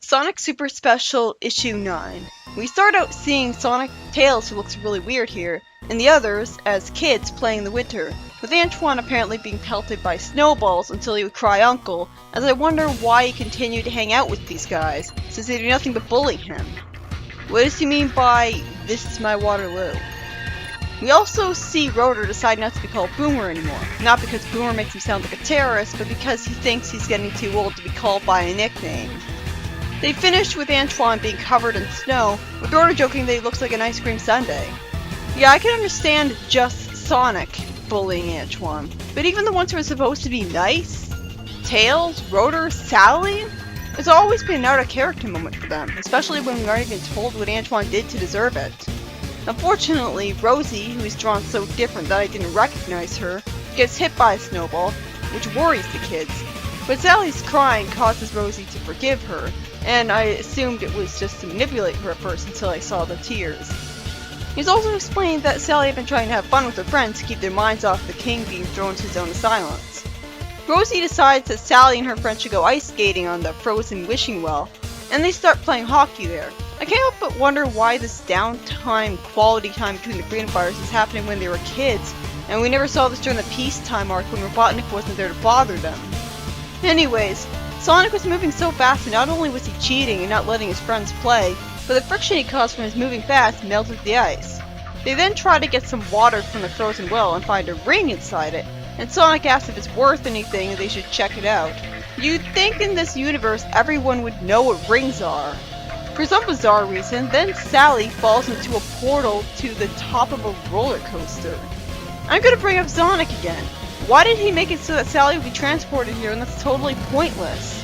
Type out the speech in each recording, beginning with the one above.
Sonic Super Special Issue 9. We start out seeing Sonic Tails, who looks really weird here, and the others as kids playing in the winter, with Antoine apparently being pelted by snowballs until he would cry uncle, as I wonder why he continued to hang out with these guys, since they do nothing but bully him. What does he mean by, "this is my Waterloo"? We also see Rotor decide not to be called Boomer anymore, not because Boomer makes him sound like a terrorist, but because he thinks he's getting too old to be called by a nickname. They finished with Antoine being covered in snow, with Rotor joking that he looks like an ice cream sundae. Yeah, I can understand just Sonic bullying Antoine, but even the ones who are supposed to be nice? Tails, Rotor, Sally? It's always been an out-of-character moment for them, especially when we aren't even told what Antoine did to deserve it. Unfortunately, Rosie, who is drawn so different that I didn't recognize her, gets hit by a snowball, which worries the kids. But Sally's crying causes Rosie to forgive her, and I assumed it was just to manipulate her at first until I saw the tears. He's also explained that Sally had been trying to have fun with her friends to keep their minds off the king being thrown to his own asylums. Rosie decides that Sally and her friends should go ice skating on the frozen wishing well, and they start playing hockey there. I can't help but wonder why this downtime, quality time between the freedom fighters is happening when they were kids, and we never saw this during the peacetime arc when Robotnik wasn't there to bother them. Anyways, Sonic was moving so fast that not only was he cheating and not letting his friends play, but the friction he caused from his moving fast melted the ice. They then try to get some water from the frozen well and find a ring inside it, and Sonic asks if it's worth anything and they should check it out. You'd think in this universe everyone would know what rings are. For some bizarre reason, then Sally falls into a portal to the top of a roller coaster. I'm gonna bring up Sonic again. Why did he make it so that Sally would be transported here when that's totally pointless?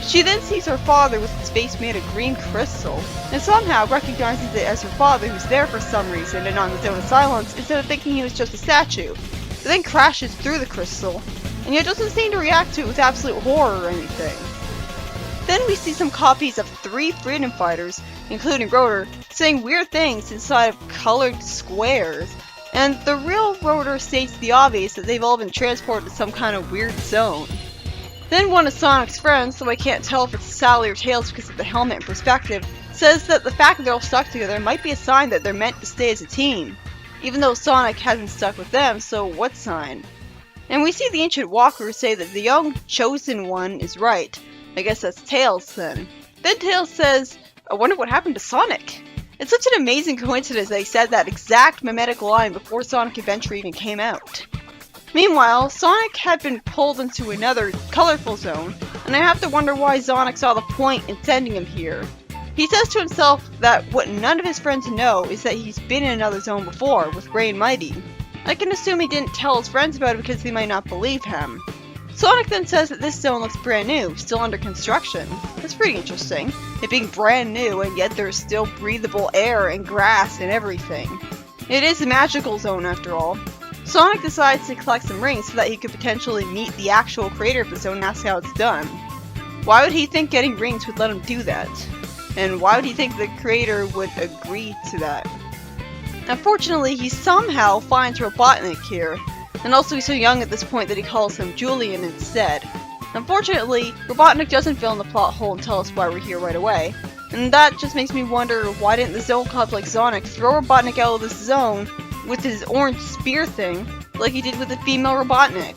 She then sees her father with his face made of green crystal, and somehow recognizes it as her father who's there for some reason and on his own asylums instead of thinking he was just a statue. It then crashes through the crystal, and yet doesn't seem to react to it with absolute horror or anything. Then we see some copies of 3 freedom fighters, including Rotor, saying weird things inside of colored squares, and the real Rotor states the obvious that they've all been transported to some kind of weird zone. Then one of Sonic's friends, though I can't tell if it's Sally or Tails because of the helmet and perspective, says that the fact that they're all stuck together might be a sign that they're meant to stay as a team. Even though Sonic hasn't stuck with them, so what sign? And we see the ancient walkers say that the young chosen one is right. I guess that's Tails then. Then Tails says, "I wonder what happened to Sonic." It's such an amazing coincidence that he said that exact mimetic line before Sonic Adventure even came out. Meanwhile, Sonic had been pulled into another colorful zone, and I have to wonder why Sonic saw the point in sending him here. He says to himself that what none of his friends know is that he's been in another zone before, with Ray and Mighty. I can assume he didn't tell his friends about it because they might not believe him. Sonic then says that this zone looks brand new, still under construction. That's pretty interesting, it being brand new and yet there's still breathable air and grass and everything. It is a magical zone after all. Sonic decides to collect some rings so that he could potentially meet the actual creator of the zone and ask how it's done. Why would he think getting rings would let him do that? And why would he think the creator would agree to that? Unfortunately, he somehow finds Robotnik here, and also he's so young at this point that he calls him Julian instead. Unfortunately, Robotnik doesn't fill in the plot hole and tell us why we're here right away. And that just makes me wonder, why didn't the Zone Conflict Sonic throw Robotnik out of this zone with his orange spear thing, like he did with the female Robotnik?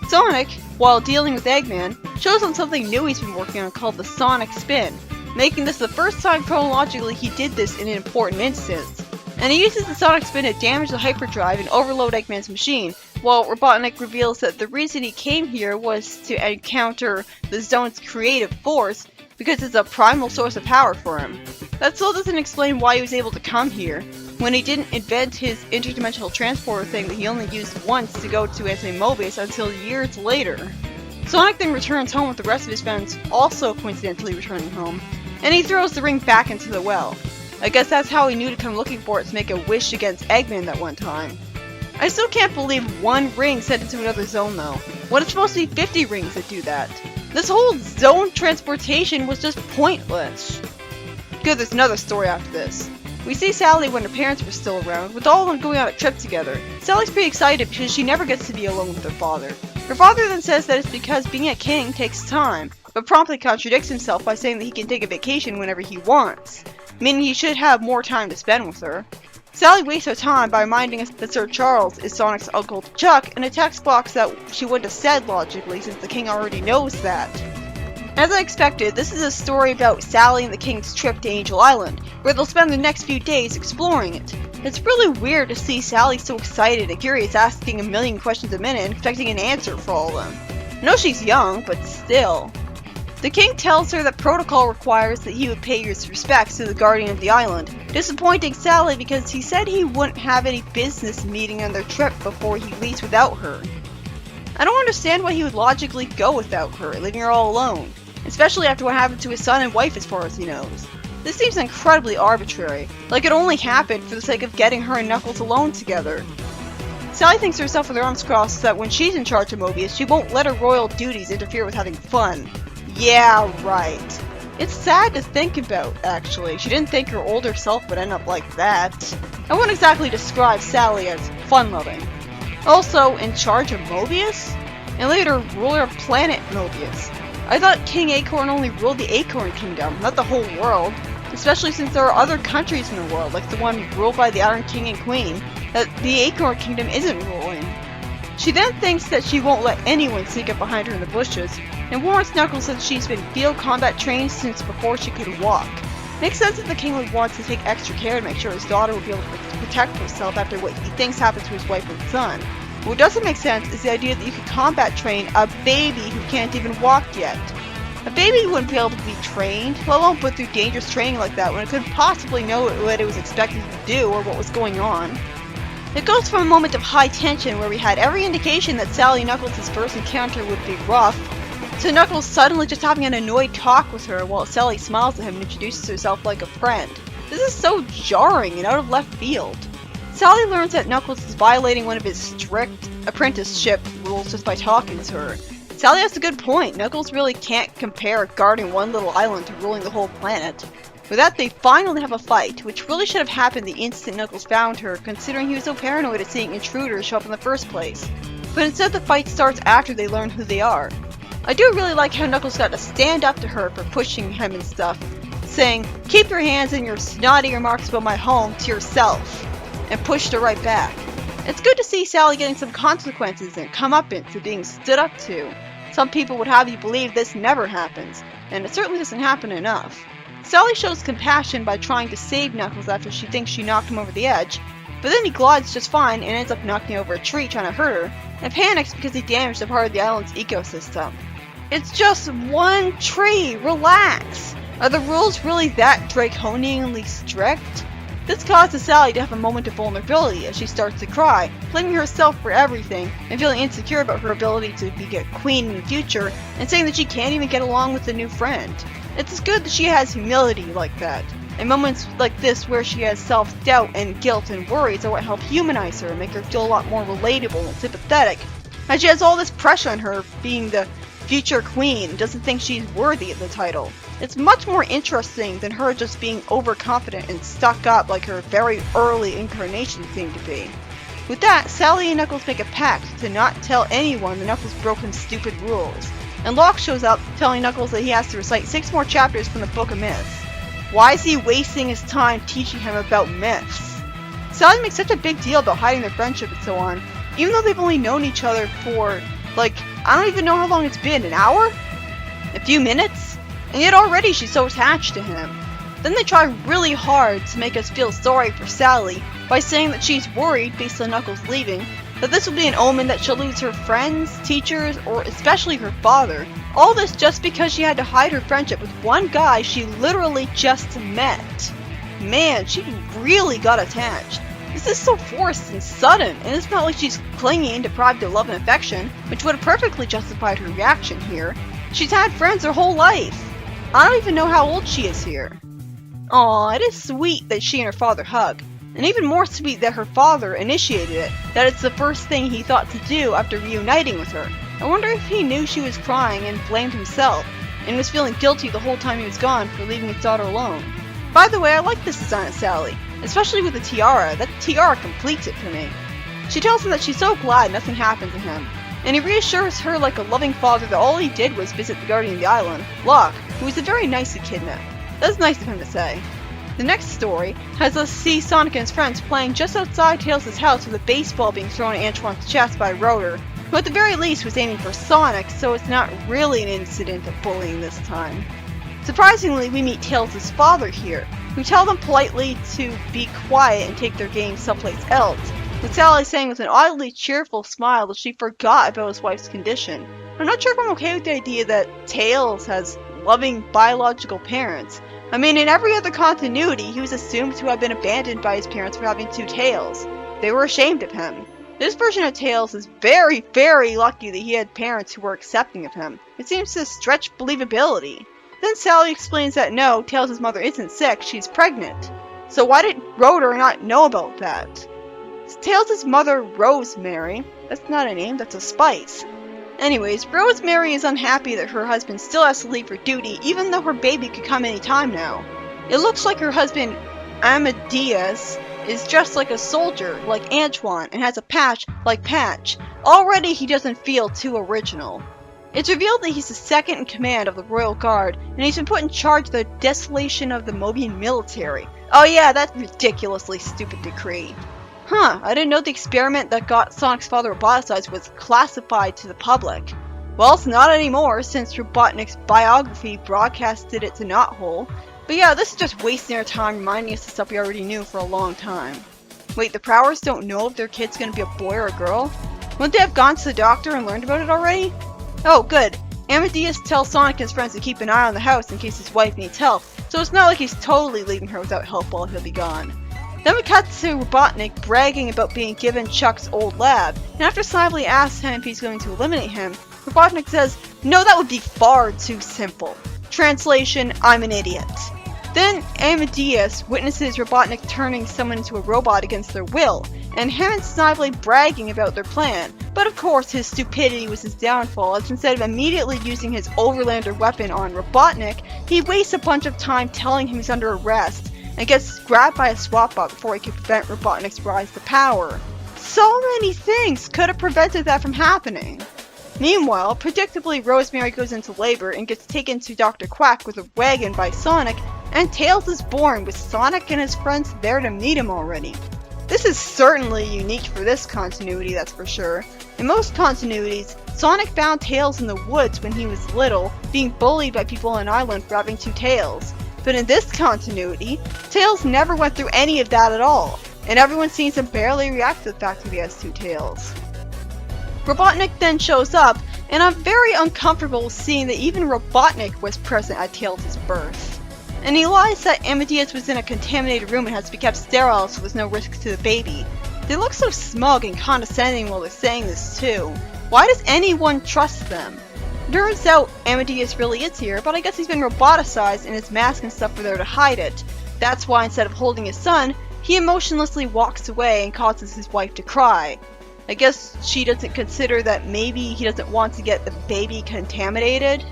Sonic, while dealing with Eggman, shows on something new he's been working on called the Sonic Spin, making this the first time chronologically he did this in an important instance. And he uses the Sonic Spin to damage the hyperdrive and overload Eggman's machine, while Robotnik reveals that the reason he came here was to encounter the zone's creative force, because it's a primal source of power for him. That still doesn't explain why he was able to come here, when he didn't invent his interdimensional transporter thing that he only used once to go to Anti-Mobius until years later. Sonic then returns home with the rest of his friends also coincidentally returning home, and he throws the ring back into the well. I guess that's how he knew to come looking for it to make a wish against Eggman that one time. I still can't believe one ring sent into another zone though. What if supposed to be 50 rings that do that? This whole zone transportation was just pointless. Good, there's another story after this. We see Sally when her parents were still around, with all of them going on a trip together. Sally's pretty excited because she never gets to be alone with her father. Her father then says that it's because being a king takes time, but promptly contradicts himself by saying that he can take a vacation whenever he wants, meaning he should have more time to spend with her. Sally wastes her time by reminding us that Sir Charles is Sonic's uncle to Chuck in a text box that she wouldn't have said logically since the king already knows that. As I expected, this is a story about Sally and the king's trip to Angel Island, where they'll spend the next few days exploring it. It's really weird to see Sally so excited and curious, asking a million questions a minute and expecting an answer for all of them. I know she's young, but still. The king tells her that protocol requires that he would pay his respects to the guardian of the island, disappointing Sally because he said he wouldn't have any business meeting on their trip before he leaves without her. I don't understand why he would logically go without her, leaving her all alone, especially after what happened to his son and wife as far as he knows. This seems incredibly arbitrary, like it only happened for the sake of getting her and Knuckles alone together. Sally thinks to herself with her arms crossed that when she's in charge of Mobius, she won't let her royal duties interfere with having fun. Yeah, right. It's sad to think about, actually. She didn't think her older self would end up like that. I wouldn't exactly describe Sally as fun-loving. Also, in charge of Mobius? And later, ruler of planet Mobius. I thought King Acorn only ruled the Acorn Kingdom, not the whole world. Especially since there are other countries in the world, like the one ruled by the Iron King and Queen, that the Acorn Kingdom isn't ruling. She then thinks that she won't let anyone sneak up behind her in the bushes, and warns Knuckles that she's been field combat trained since before she could walk. Makes sense that the king would want to take extra care to make sure his daughter would be able to protect herself after what he thinks happened to his wife and son. What doesn't make sense is the idea that you could combat train a baby who can't even walk yet. A baby wouldn't be able to be trained, let alone put through dangerous training like that when it couldn't possibly know what it was expected to do or what was going on. It goes from a moment of high tension where we had every indication that Sally and Knuckles' first encounter would be rough, to Knuckles suddenly just having an annoyed talk with her while Sally smiles at him and introduces herself like a friend. This is so jarring and out of left field. Sally learns that Knuckles is violating one of his strict apprenticeship rules just by talking to her. Sally has a good point. Knuckles really can't compare guarding one little island to ruling the whole planet. With that, they finally have a fight, which really should have happened the instant Knuckles found her, considering he was so paranoid at seeing intruders show up in the first place. But instead the fight starts after they learn who they are. I do really like how Knuckles got to stand up to her for pushing him and stuff, saying, "Keep your hands and your snotty remarks about my home to yourself," and pushed her right back. It's good to see Sally getting some consequences and comeuppance to being stood up to. Some people would have you believe this never happens, and it certainly doesn't happen enough. Sally shows compassion by trying to save Knuckles after she thinks she knocked him over the edge, but then he glides just fine and ends up knocking over a tree trying to hurt her, and panics because he damaged a part of the island's ecosystem. It's just one tree, relax! Are the rules really that draconianly strict? This causes Sally to have a moment of vulnerability as she starts to cry, blaming herself for everything, and feeling insecure about her ability to be a queen in the future, and saying that she can't even get along with a new friend. It's good that she has humility like that, and moments like this where she has self-doubt and guilt and worries are what help humanize her and make her feel a lot more relatable and sympathetic, as she has all this pressure on her being the future queen and doesn't think she's worthy of the title. It's much more interesting than her just being overconfident and stuck up like her very early incarnation seemed to be. With that, Sally and Knuckles make a pact to not tell anyone that Knuckles broke some stupid rules, and Locke shows up telling Knuckles that he has to recite 6 more chapters from the Book of Myths. Why is he wasting his time teaching him about myths? Sally makes such a big deal about hiding their friendship and so on, even though they've only known each other for, I don't even know how long it's been, an hour? A few minutes? And yet already she's so attached to him. Then they try really hard to make us feel sorry for Sally by saying that she's worried, based on Knuckles leaving, that this will be an omen that she'll lose her friends, teachers, or especially her father. All this just because she had to hide her friendship with one guy she literally just met. Man, she really got attached. This is so forced and sudden, and it's not like she's clingy and deprived of love and affection, which would have perfectly justified her reaction here. She's had friends her whole life. I don't even know how old she is here. Aw, it is sweet that she and her father hug. And even more sweet that her father initiated it, that it's the first thing he thought to do after reuniting with her. I wonder if he knew she was crying and blamed himself, and was feeling guilty the whole time he was gone for leaving his daughter alone. By the way, I like this design of Sally, especially with the tiara. That tiara completes it for me. She tells him that she's so glad nothing happened to him, and he reassures her like a loving father that all he did was visit the guardian of the island, Locke, who was a very nice echidna. That's nice of him to say. The next story has us see Sonic and his friends playing just outside Tails' house with a baseball being thrown at Antoine's chest by Rotor, who at the very least was aiming for Sonic, so it's not really an incident of bullying this time. Surprisingly, we meet Tails' father here, who tells them politely to be quiet and take their game someplace else, with Sally saying with an oddly cheerful smile that she forgot about his wife's condition. I'm not sure if I'm okay with the idea that Tails has loving biological parents. I mean, in every other continuity, he was assumed to have been abandoned by his parents for having two tails. They were ashamed of him. This version of Tails is very, very lucky that he had parents who were accepting of him. It seems to stretch believability. Then Sally explains that no, Tails' mother isn't sick, she's pregnant. So why did Rotor not know about that? Tails' mother, Rosemary, that's not a name, that's a spice. Anyways, Rosemary is unhappy that her husband still has to leave for duty, even though her baby could come any time now. It looks like her husband, Amadeus, is dressed like a soldier, like Antoine, and has a patch like Patch. Already he doesn't feel too original. It's revealed that he's the second in command of the Royal Guard, and he's been put in charge of the desolation of the Mobian military. Oh yeah, that ridiculously stupid decree. Huh, I didn't know the experiment that got Sonic's father roboticized was classified to the public. Well, it's not anymore, since Robotnik's biography broadcasted it to Knothole. But yeah, this is just wasting our time reminding us of stuff we already knew for a long time. Wait, the Prowers don't know if their kid's gonna be a boy or a girl? Wouldn't they have gone to the doctor and learned about it already? Oh, good. Amadeus tells Sonic and his friends to keep an eye on the house in case his wife needs help, so it's not like he's totally leaving her without help while he'll be gone. Then we cut to Robotnik bragging about being given Chuck's old lab, and after Snively asks him if he's going to eliminate him, Robotnik says, "No, that would be far too simple." Translation, I'm an idiot. Then Amadeus witnesses Robotnik turning someone into a robot against their will, and him and Snively bragging about their plan. But of course his stupidity was his downfall, as instead of immediately using his Overlander weapon on Robotnik, he wastes a bunch of time telling him he's under arrest, and gets grabbed by a SWAT bot before he could prevent Robotnik's rise to power. So many things could have prevented that from happening. Meanwhile, predictably Rosemary goes into labor and gets taken to Dr. Quack with a wagon by Sonic, and Tails is born with Sonic and his friends there to meet him already. This is certainly unique for this continuity, that's for sure. In most continuities, Sonic found Tails in the woods when he was little, being bullied by people on an island for having two tails. But in this continuity, Tails never went through any of that at all, and everyone seems to barely react to the fact that he has two tails. Robotnik then shows up, and I'm very uncomfortable seeing that even Robotnik was present at Tails' birth. And he lies that Amadeus was in a contaminated room and has to be kept sterile so there's no risk to the baby. They look so smug and condescending while they're saying this too. Why does anyone trust them? Turns out Amadeus really is here, but I guess he's been roboticized and his mask and stuff are there to hide it. That's why instead of holding his son, he emotionlessly walks away and causes his wife to cry. I guess she doesn't consider that maybe he doesn't want to get the baby contaminated?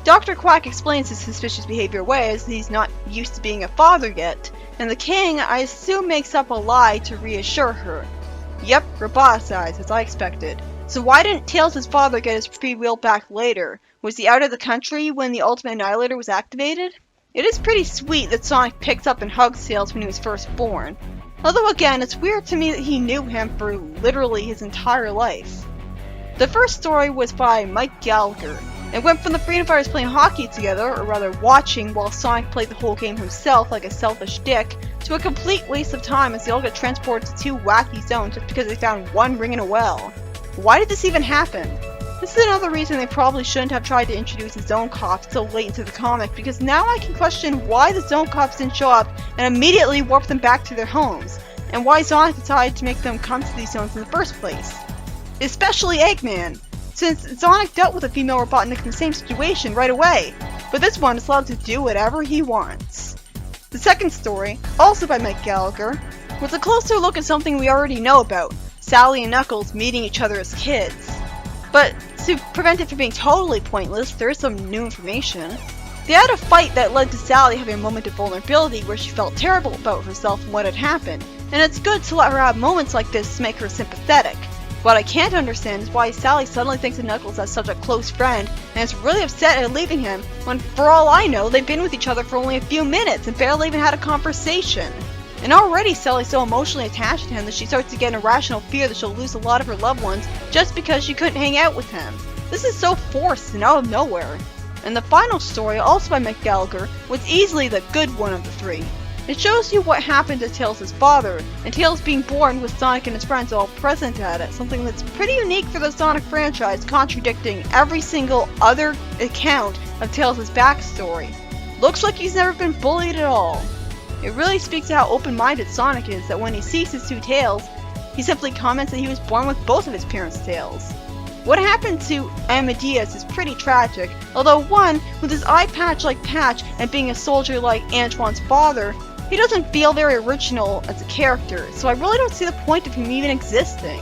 Dr. Quack explains his suspicious behavior away as he's not used to being a father yet, and the king, I assume, makes up a lie to reassure her. Yep, roboticized, as I expected. So why didn't Tails' father get his free will back later? Was he out of the country when the Ultimate Annihilator was activated? It is pretty sweet that Sonic picks up and hugs Tails when he was first born. Although again, it's weird to me that he knew him for literally his entire life. The first story was by Mike Gallagher, and went from the Freedom Fighters playing hockey together, or rather watching while Sonic played the whole game himself like a selfish dick, to a complete waste of time as they all get transported to two wacky zones just because they found one ring in a well. Why did this even happen? This is another reason they probably shouldn't have tried to introduce the Zone Cops so late into the comic, because now I can question why the Zone Cops didn't show up and immediately warp them back to their homes, and why Sonic decided to make them come to these zones in the first place. Especially Eggman, since Sonic dealt with a female Robotnik in the same situation right away, but this one is allowed to do whatever he wants. The second story, also by Mike Gallagher, was a closer look at something we already know about, Sally and Knuckles meeting each other as kids. But to prevent it from being totally pointless, there is some new information. They had a fight that led to Sally having a moment of vulnerability where she felt terrible about herself and what had happened, and it's good to let her have moments like this to make her sympathetic. What I can't understand is why Sally suddenly thinks of Knuckles as such a close friend and is really upset at leaving him when, for all I know, they've been with each other for only a few minutes and barely even had a conversation. And already Sally's so emotionally attached to him that she starts to get an irrational fear that she'll lose a lot of her loved ones just because she couldn't hang out with him. This is so forced and out of nowhere. And the final story, also by Mick Gallagher, was easily the good one of the three. It shows you what happened to Tails' father, and Tails being born with Sonic and his friends all present at it, something that's pretty unique for the Sonic franchise, contradicting every single other account of Tails' backstory. Looks like he's never been bullied at all. It really speaks to how open-minded Sonic is that when he sees his two tails, he simply comments that he was born with both of his parents' tails. What happened to Amadeus is pretty tragic, although one, with his eye patch-like patch and being a soldier like Antoine's father, he doesn't feel very original as a character, so I really don't see the point of him even existing.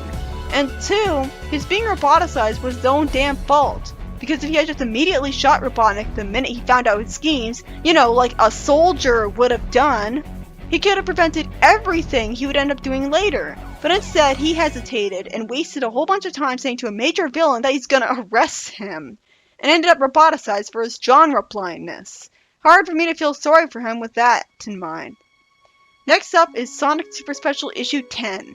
And two, his being roboticized was his own damn fault, because if he had just immediately shot Robotnik the minute he found out his schemes, like a soldier would have done, he could have prevented everything he would end up doing later. But instead, he hesitated and wasted a whole bunch of time saying to a major villain that he's gonna arrest him, and ended up roboticized for his genre blindness. Hard for me to feel sorry for him with that in mind. Next up is Sonic Super Special Issue 10.